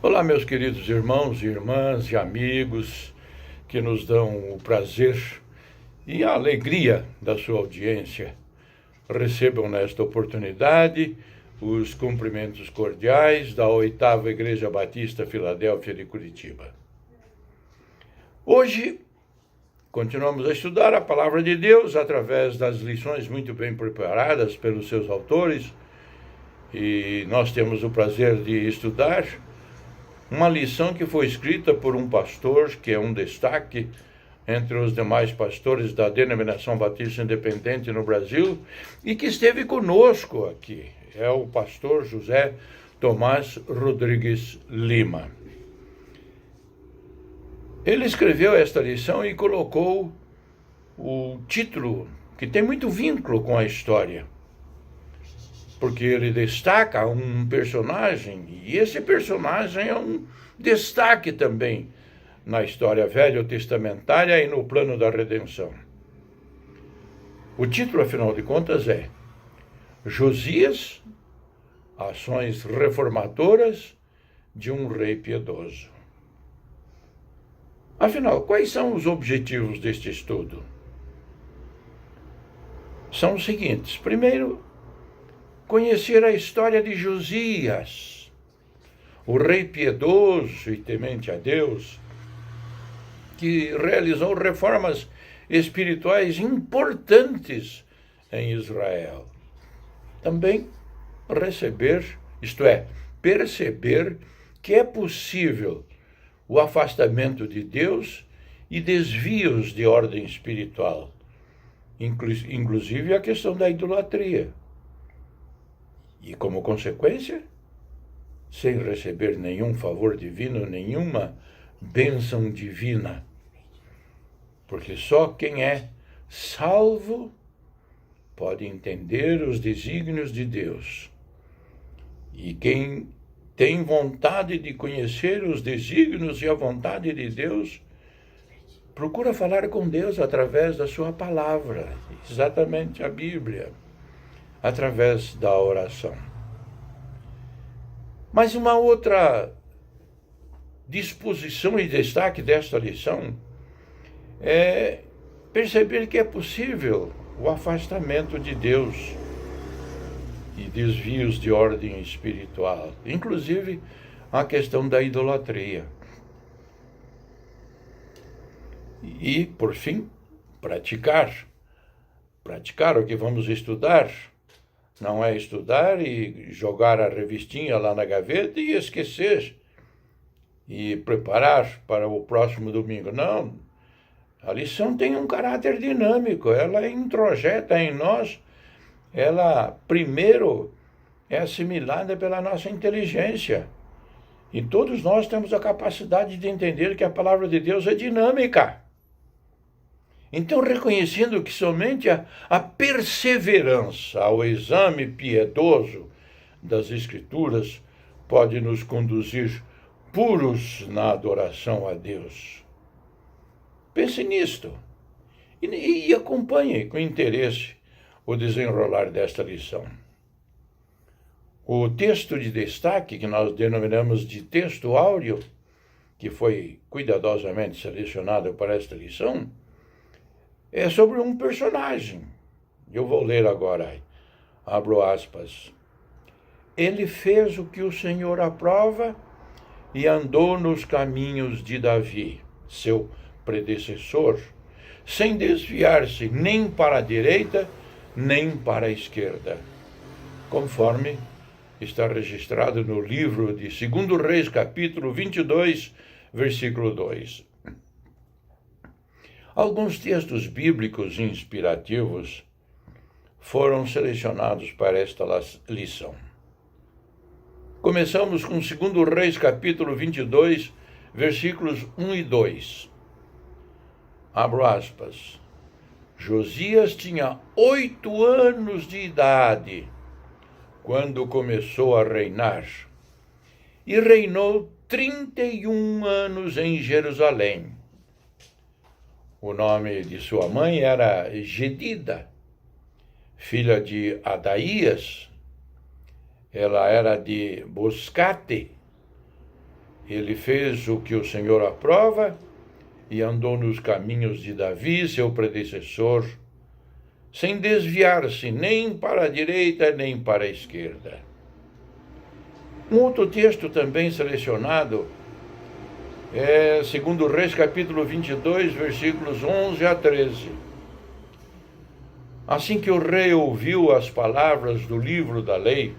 Olá, meus queridos irmãos e irmãs e amigos que nos dão o prazer e a alegria da sua audiência. Recebam nesta oportunidade os cumprimentos cordiais da 8ª Igreja Batista Filadélfia de Curitiba. Hoje, continuamos a estudar a Palavra de Deus através das lições muito bem preparadas pelos seus autores, e nós temos o prazer de estudar uma lição que foi escrita por um pastor que é um destaque entre os demais pastores da Denominação Batista Independente no Brasil e que esteve conosco aqui. É o pastor José Tomás Rodrigues Lima. Ele escreveu esta lição e colocou o título, que tem muito vínculo com a história, porque ele destaca um personagem, e esse personagem é um destaque também na história velho-testamentária e no plano da redenção. O título, afinal de contas, é Josias, ações reformadoras de um rei piedoso. Afinal, quais são os objetivos deste estudo? São os seguintes. Primeiro, conhecer a história de Josias, o rei piedoso e temente a Deus, que realizou reformas espirituais importantes em Israel. Também perceber que é possível o afastamento de Deus e desvios de ordem espiritual, inclusive a questão da idolatria. E, como consequência, sem receber nenhum favor divino, nenhuma bênção divina. Porque só quem é salvo pode entender os desígnios de Deus. E quem tem vontade de conhecer os desígnios e a vontade de Deus, procura falar com Deus através da sua palavra, exatamente a Bíblia, através da oração. Mas uma outra disposição e destaque desta lição é perceber que é possível o afastamento de Deus e desvios de ordem espiritual, inclusive a questão da idolatria. E, por fim, praticar o que vamos estudar. Não é estudar e jogar a revistinha lá na gaveta e esquecer e preparar para o próximo domingo. Não, a lição tem um caráter dinâmico, ela introjeta em nós, ela primeiro é assimilada pela nossa inteligência. E todos nós temos a capacidade de entender que a palavra de Deus é dinâmica. Então, reconhecendo que somente a perseverança ao exame piedoso das Escrituras pode nos conduzir puros na adoração a Deus. Pense nisto e acompanhe com interesse o desenrolar desta lição. O texto de destaque, que nós denominamos de texto áureo, que foi cuidadosamente selecionado para esta lição, é sobre um personagem. Eu vou ler agora, abro aspas. Ele fez o que o Senhor aprova e andou nos caminhos de Davi, seu predecessor, sem desviar-se nem para a direita, nem para a esquerda, conforme está registrado no livro de 2 Reis, capítulo 22, versículo 2. Alguns textos bíblicos inspirativos foram selecionados para esta lição. Começamos com 2 Reis, capítulo 22, versículos 1 e 2. Abro aspas. Josias tinha 8 anos de idade quando começou a reinar, e reinou 31 anos em Jerusalém. O nome de sua mãe era Gedida, filha de Adaías. Ela era de Boscate, Ele fez o que o Senhor aprova e andou nos caminhos de Davi, seu predecessor, sem desviar-se nem para a direita nem para a esquerda. Um outro texto também selecionado é 2 Reis, capítulo 22, versículos 11 a 13. Assim que o rei ouviu as palavras do livro da lei,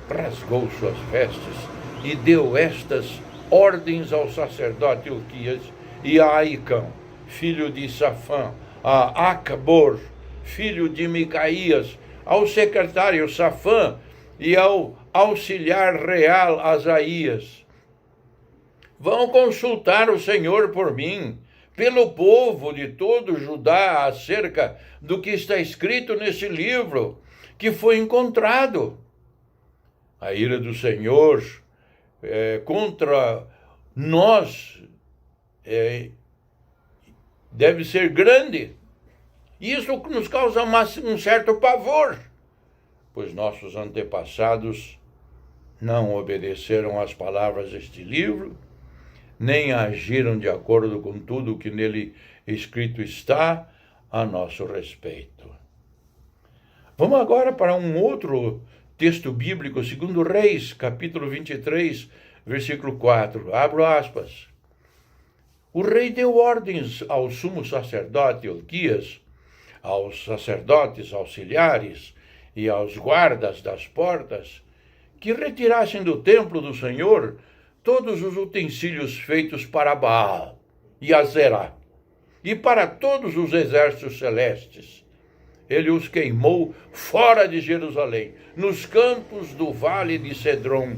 rasgou suas vestes e deu estas ordens ao sacerdote Ilquias e a Aicão, filho de Safã, a Acbor, filho de Micaías, ao secretário Safã e ao auxiliar real Asaías: vão consultar o Senhor por mim, pelo povo de todo Judá, acerca do que está escrito nesse livro, que foi encontrado. A ira do Senhor contra nós deve ser grande. Isso nos causa um certo pavor, pois nossos antepassados não obedeceram às palavras deste livro, nem agiram de acordo com tudo o que nele escrito está a nosso respeito. Vamos agora para um outro texto bíblico, 2 Reis, capítulo 23, versículo 4. Abro aspas. O rei deu ordens ao sumo sacerdote Ilquias, aos sacerdotes auxiliares e aos guardas das portas, que retirassem do templo do Senhor todos os utensílios feitos para Baal e Azerá, e para todos os exércitos celestes. Ele os queimou fora de Jerusalém, nos campos do vale de Cedron,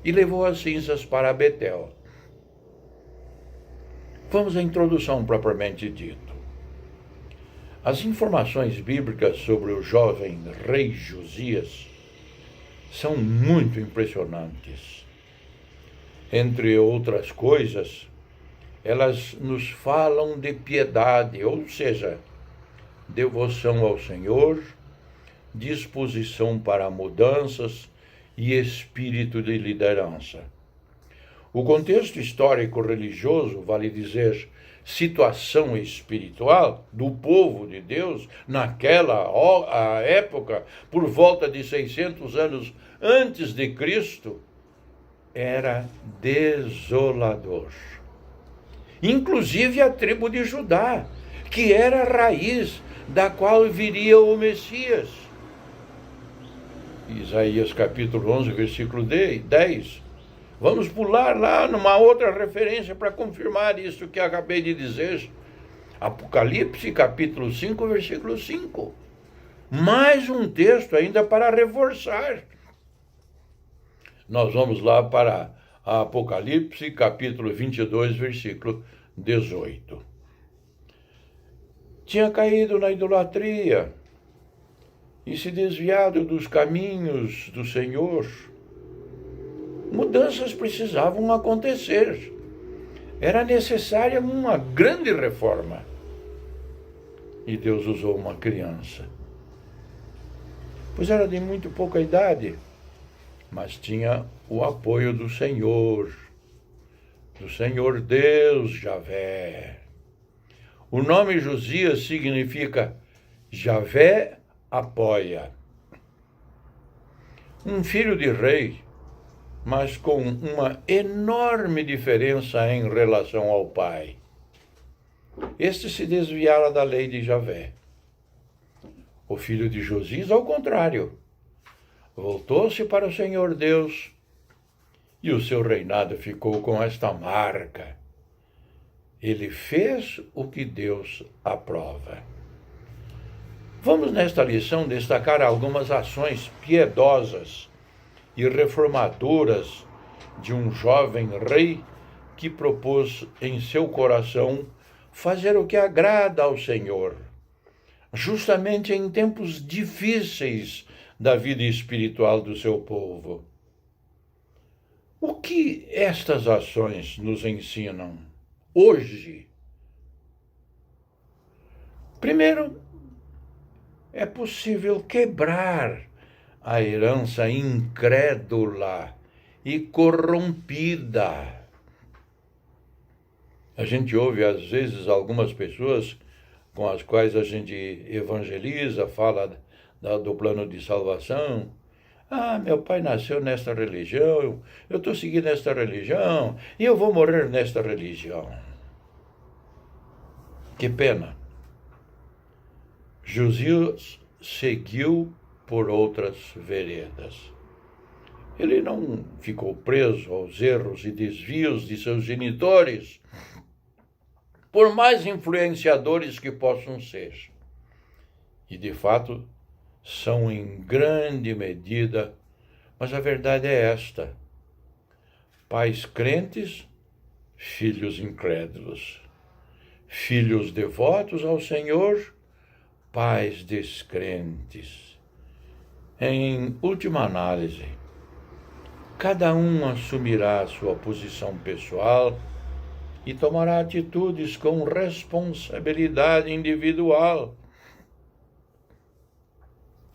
e levou as cinzas para Betel. Vamos à introdução propriamente dito. As informações bíblicas sobre o jovem rei Josias são muito impressionantes. Entre outras coisas, elas nos falam de piedade, ou seja, devoção ao Senhor, disposição para mudanças e espírito de liderança. O contexto histórico-religioso, vale dizer, situação espiritual do povo de Deus naquela época, por volta de 600 anos antes de Cristo, era desolador. Inclusive a tribo de Judá, que era a raiz da qual viria o Messias. Isaías capítulo 11, versículo 10. Vamos pular lá numa outra referência para confirmar isso que acabei de dizer. Apocalipse capítulo 5, versículo 5. Mais um texto ainda para reforçar. Nós vamos lá para Apocalipse capítulo 22, versículo 18. Tinha caído na idolatria e se desviado dos caminhos do Senhor. Mudanças precisavam acontecer. Era necessária uma grande reforma. E Deus usou uma criança. Pois era de muito pouca idade, mas tinha o apoio do Senhor Deus, Javé. O nome Josias significa Javé apoia. Um filho de rei, mas com uma enorme diferença em relação ao pai. Este se desviara da lei de Javé. O filho de Josias, ao contrário, voltou-se para o Senhor Deus e o seu reinado ficou com esta marca. Ele fez o que Deus aprova. Vamos nesta lição destacar algumas ações piedosas e reformadoras de um jovem rei que propôs em seu coração fazer o que agrada ao Senhor, justamente em tempos difíceis da vida espiritual do seu povo. O que estas ações nos ensinam hoje? Primeiro, é possível quebrar a herança incrédula e corrompida. A gente ouve, às vezes, algumas pessoas com as quais a gente evangeliza, fala do plano de salvação. Ah, meu pai nasceu nesta religião, eu estou seguindo esta religião e eu vou morrer nesta religião. Que pena. Josias seguiu por outras veredas. Ele não ficou preso aos erros e desvios de seus genitores, por mais influenciadores que possam ser. E, de fato, são em grande medida, mas a verdade é esta: pais crentes, filhos incrédulos, filhos devotos ao Senhor, pais descrentes. Em última análise, cada um assumirá a sua posição pessoal e tomará atitudes com responsabilidade individual.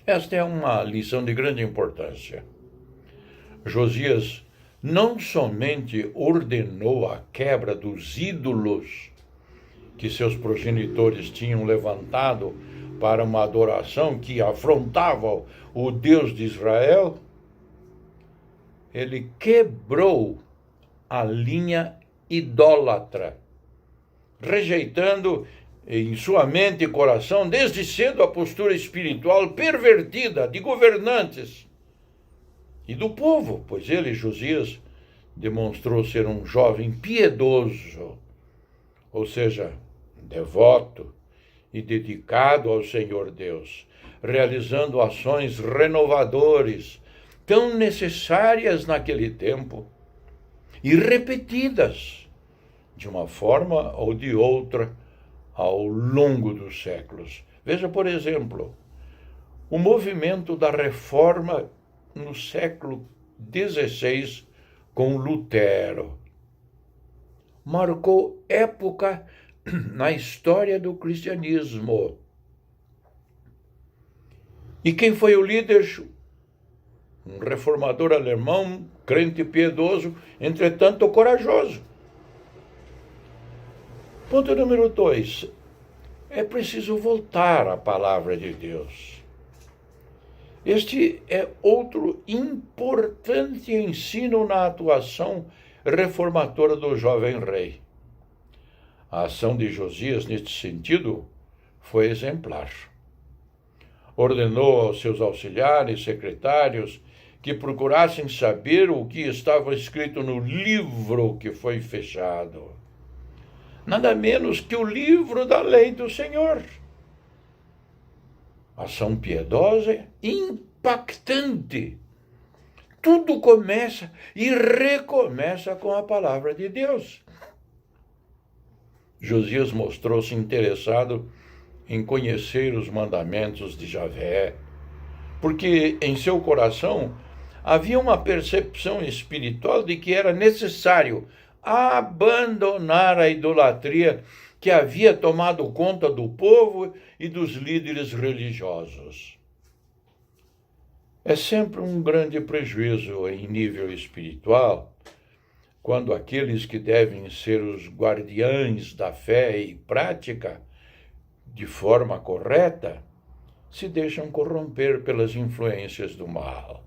Esta é uma lição de grande importância. Josias não somente ordenou a quebra dos ídolos que seus progenitores tinham levantado para uma adoração que afrontava o Deus de Israel, ele quebrou a linha idólatra, rejeitando em sua mente e coração desde cedo a postura espiritual pervertida de governantes e do povo, pois ele, Josias, demonstrou ser um jovem piedoso, ou seja, devoto e dedicado ao Senhor Deus, realizando ações renovadoras, tão necessárias naquele tempo e repetidas de uma forma ou de outra ao longo dos séculos. Veja, por exemplo, o movimento da Reforma no século XVI com Lutero. Marcou época na história do cristianismo. E quem foi o líder? Um reformador alemão, crente piedoso, entretanto corajoso. Ponto número 2. É preciso voltar à palavra de Deus. Este é outro importante ensino na atuação reformadora do jovem rei. A ação de Josias, neste sentido, foi exemplar. Ordenou aos seus auxiliares e secretários que procurassem saber o que estava escrito no livro que foi fechado. Nada menos que o livro da lei do Senhor. Ação piedosa e impactante. Tudo começa e recomeça com a palavra de Deus. Josias mostrou-se interessado em conhecer os mandamentos de Javé, porque em seu coração havia uma percepção espiritual de que era necessário abandonar a idolatria que havia tomado conta do povo e dos líderes religiosos. É sempre um grande prejuízo em nível espiritual quando aqueles que devem ser os guardiães da fé e prática de forma correta se deixam corromper pelas influências do mal.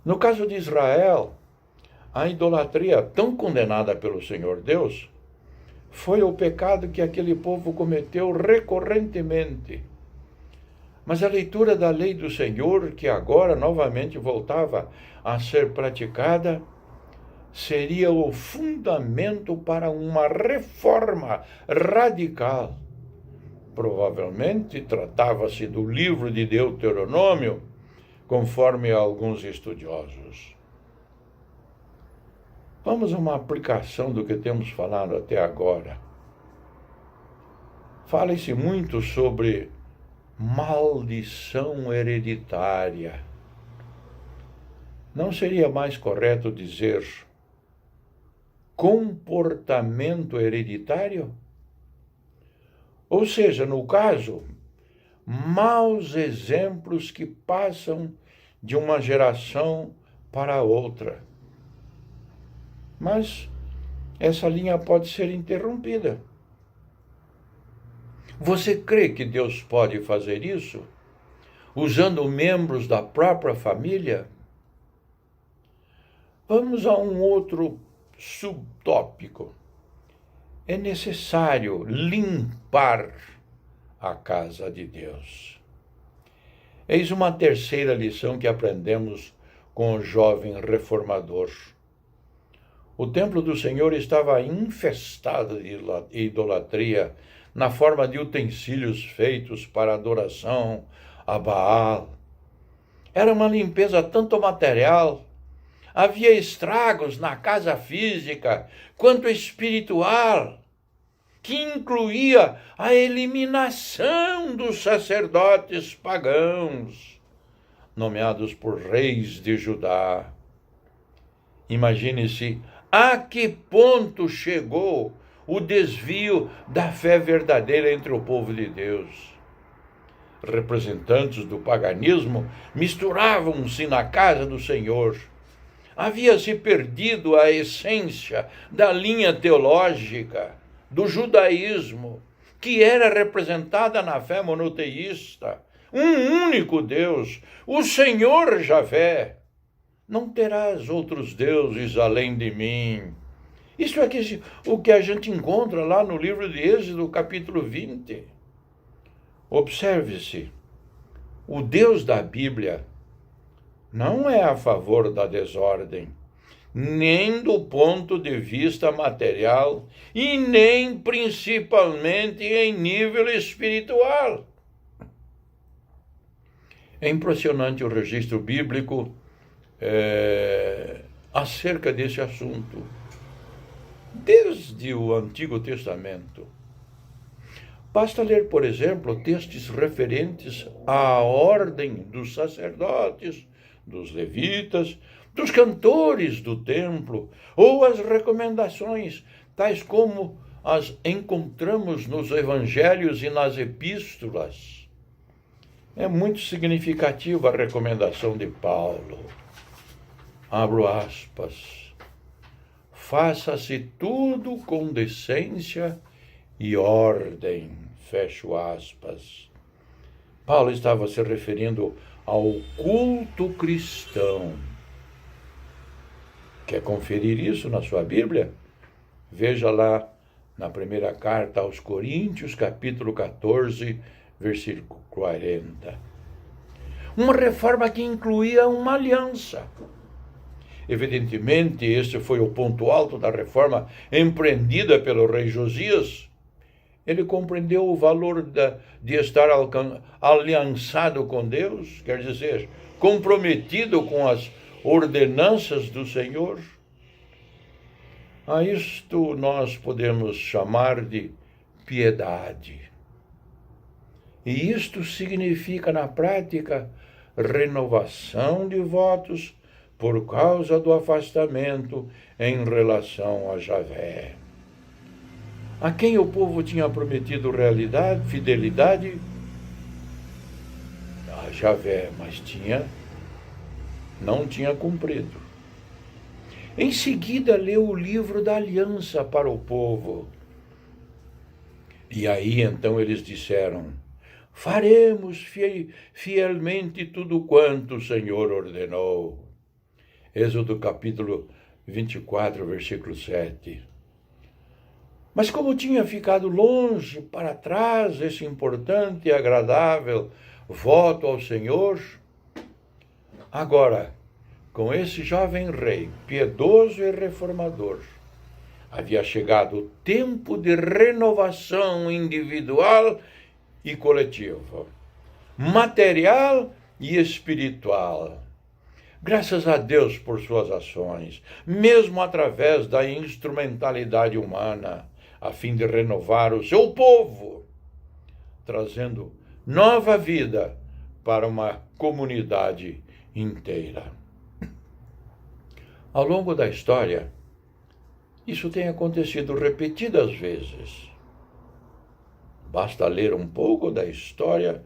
No caso de Israel, a idolatria tão condenada pelo Senhor Deus foi o pecado que aquele povo cometeu recorrentemente. Mas a leitura da lei do Senhor, que agora novamente voltava a ser praticada, seria o fundamento para uma reforma radical. Provavelmente tratava-se do livro de Deuteronômio, conforme alguns estudiosos. Vamos a uma aplicação do que temos falado até agora. Fala-se muito sobre maldição hereditária. Não seria mais correto dizer comportamento hereditário? Ou seja, no caso, maus exemplos que passam de uma geração para a outra. Mas essa linha pode ser interrompida. Você crê que Deus pode fazer isso? Usando membros da própria família? Vamos a um outro subtópico. É necessário limpar a casa de Deus. Eis uma terceira lição que aprendemos com o jovem reformador. O templo do Senhor estava infestado de idolatria, na forma de utensílios feitos para adoração a Baal. Era uma limpeza tanto material, havia estragos na casa física quanto espiritual, que incluía a eliminação dos sacerdotes pagãos, nomeados por reis de Judá. Imagine-se a que ponto chegou o desvio da fé verdadeira entre o povo de Deus. Representantes do paganismo misturavam-se na casa do Senhor. Havia-se perdido a essência da linha teológica do judaísmo, que era representada na fé monoteísta. Um único Deus, o Senhor Javé. Não terás outros deuses além de mim. Isso é o que a gente encontra lá no livro de Êxodo, capítulo 20. Observe-se, o Deus da Bíblia não é a favor da desordem, nem do ponto de vista material e nem principalmente em nível espiritual. É impressionante o registro bíblico acerca desse assunto, desde o Antigo Testamento. Basta ler, por exemplo, textos referentes à ordem dos sacerdotes, dos levitas, dos cantores do templo, ou as recomendações, tais como as encontramos nos evangelhos e nas epístolas. É muito significativa a recomendação de Paulo. Abro aspas. Faça-se tudo com decência e ordem. Fecho aspas. Paulo estava se referindo ao culto cristão. Quer conferir isso na sua Bíblia? Veja lá na primeira carta aos Coríntios, capítulo 14, versículo 40. Uma reforma que incluía uma aliança. Evidentemente, esse foi o ponto alto da reforma empreendida pelo rei Josias. Ele compreendeu o valor de estar aliançado com Deus, quer dizer, comprometido com as ordenanças do Senhor. A isto nós podemos chamar de piedade. E isto significa, na prática, renovação de votos por causa do afastamento em relação a Javé. A quem o povo tinha prometido fidelidade? A Javé, mas não tinha cumprido. Em seguida, leu o livro da aliança para o povo. E aí, então, eles disseram: faremos fielmente tudo quanto o Senhor ordenou. Êxodo capítulo 24, versículo 7. Mas como tinha ficado longe para trás esse importante e agradável voto ao Senhor, agora, com esse jovem rei, piedoso e reformador, havia chegado o tempo de renovação individual e coletiva, material e espiritual. Graças a Deus por suas ações, mesmo através da instrumentalidade humana, a fim de renovar o seu povo, trazendo nova vida para uma comunidade inteira. Ao longo da história, isso tem acontecido repetidas vezes. Basta ler um pouco da história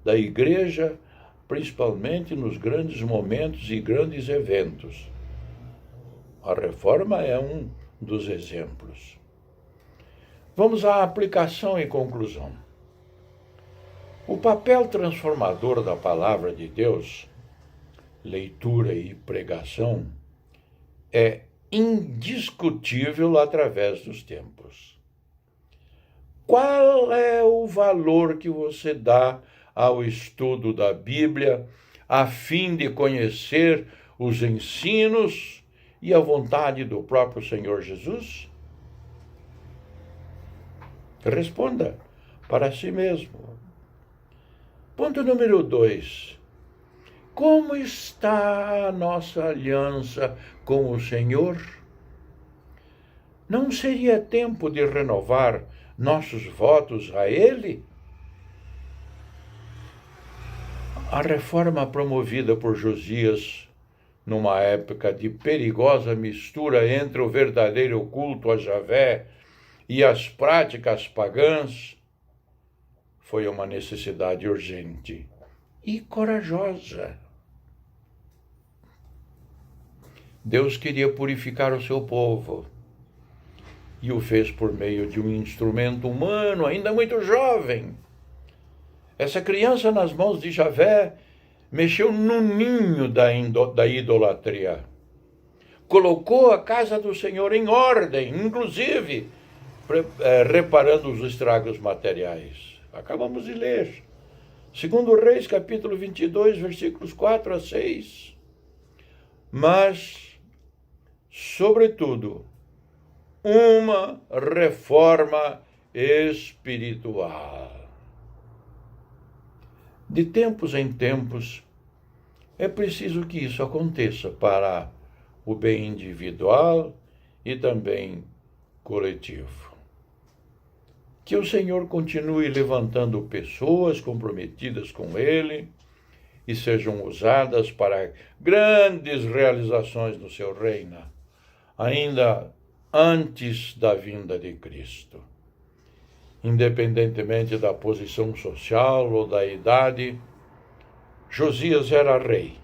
da igreja principalmente nos grandes momentos e grandes eventos. A reforma é um dos exemplos. Vamos à aplicação e conclusão. O papel transformador da palavra de Deus, leitura e pregação, é indiscutível através dos tempos. Qual é o valor que você dá ao estudo da Bíblia a fim de conhecer os ensinos e a vontade do próprio Senhor Jesus? Responda para si mesmo. Ponto número 2. Como está a nossa aliança com o Senhor? Não seria tempo de renovar nossos votos a Ele? A reforma promovida por Josias, numa época de perigosa mistura entre o verdadeiro culto a Javé e as práticas pagãs, foi uma necessidade urgente e corajosa. Deus queria purificar o seu povo e o fez por meio de um instrumento humano ainda muito jovem. Essa criança nas mãos de Javé mexeu no ninho da idolatria. Colocou a casa do Senhor em ordem, inclusive reparando os estragos materiais. Acabamos de ler. 2 Reis, capítulo 22, versículos 4 a 6. Mas, sobretudo, uma reforma espiritual. De tempos em tempos, é preciso que isso aconteça para o bem individual e também coletivo. Que o Senhor continue levantando pessoas comprometidas com Ele e sejam usadas para grandes realizações no seu reino, ainda antes da vinda de Cristo. Independentemente da posição social ou da idade, Josias era rei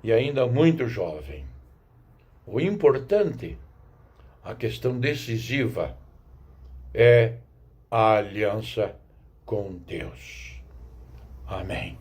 e ainda muito jovem. O importante, a questão decisiva, é a aliança com Deus. Amém.